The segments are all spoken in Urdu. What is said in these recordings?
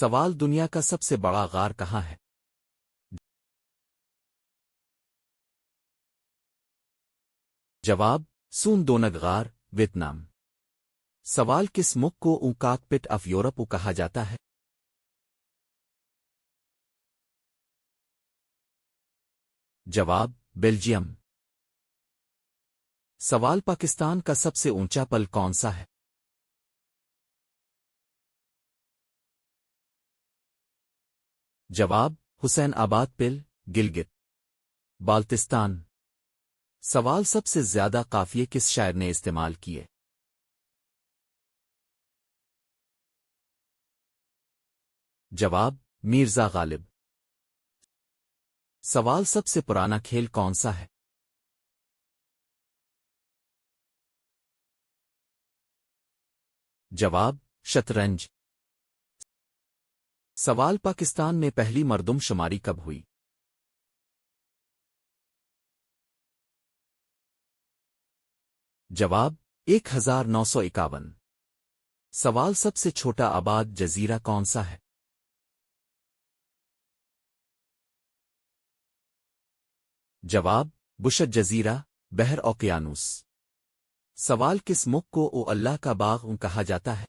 سوال دنیا کا سب سے بڑا غار کہاں ہے؟ جواب سون دونگ غار، ویتنام۔ سوال کس ملک کو کاکپٹ آف یورپ کہا جاتا ہے؟ جواب بیلجیم۔ سوال پاکستان کا سب سے اونچا پل کون سا ہے؟ جواب حسین آباد پل، گلگت بالتستان۔ سوال سب سے زیادہ قافیے کس شاعر نے استعمال کیے؟ جواب میرزا غالب۔ سوال سب سے پرانا کھیل کون سا ہے؟ جواب شطرنج۔ سوال پاکستان میں پہلی مردم شماری کب ہوئی؟ جواب 1951۔ سوال سب سے چھوٹا آباد جزیرہ کون سا ہے؟ جواب بشت جزیرہ، بحر اوقیانوس۔ سوال کس ملک کو اللہ کا باغ کہا جاتا ہے؟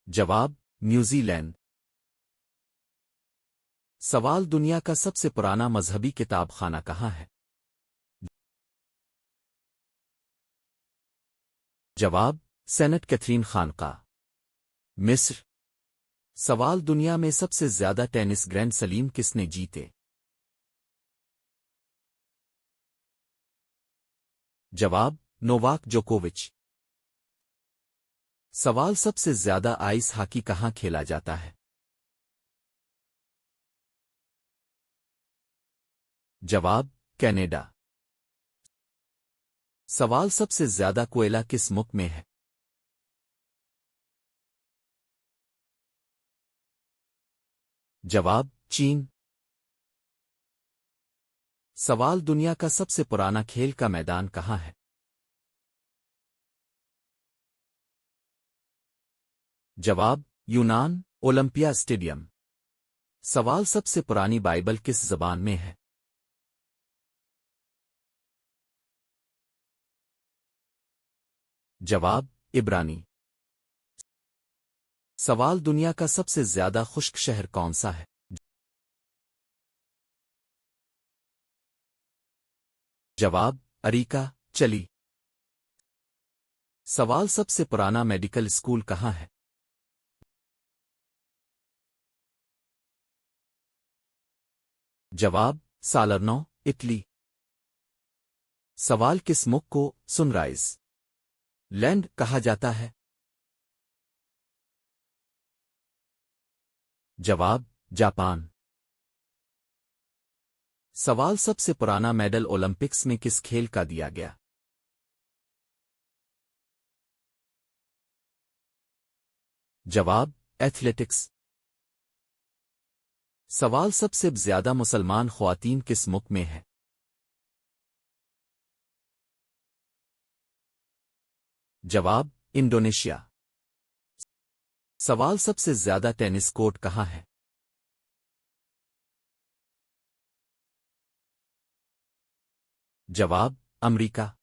جواب نیوزی لینڈ۔ سوال دنیا کا سب سے پرانا مذہبی کتاب خانہ کہاں ہے؟ جواب سینٹ کیتھرین خانقاہ، مصر۔ سوال دنیا میں سب سے زیادہ ٹینس گرینڈ سلیم کس نے جیتے؟ جواب نوواک جوکووچ۔ سوال سب سے زیادہ آئس ہاکی کہاں کھیلا جاتا ہے؟ جواب کینیڈا۔ سوال سب سے زیادہ کوئلہ کس ملک میں ہے؟ جواب چین۔ سوال دنیا کا سب سے پرانا کھیل کا میدان کہاں ہے؟ جواب یونان، اولمپیا اسٹیڈیم۔ سوال سب سے پرانی بائبل کس زبان میں ہے؟ جواب عبرانی۔ سوال دنیا کا سب سے زیادہ خشک شہر کون سا ہے؟ جواب اریکا، چلی۔ سوال سب سے پرانا میڈیکل اسکول کہاں ہے؟ جواب سالرنو، اٹلی۔ سوال کس ملک کو سن رائز لینڈ کہا جاتا ہے؟ جواب جاپان۔ سوال سب سے پرانا میڈل اولمپکس میں کس کھیل کا دیا گیا؟ جواب ایتھلیٹکس۔ سوال سب سے زیادہ مسلمان خواتین کس ملک میں ہے؟ جواب انڈونیشیا۔ سوال سب سے زیادہ ٹینس کورٹ کہاں ہے؟ جواب امریکہ۔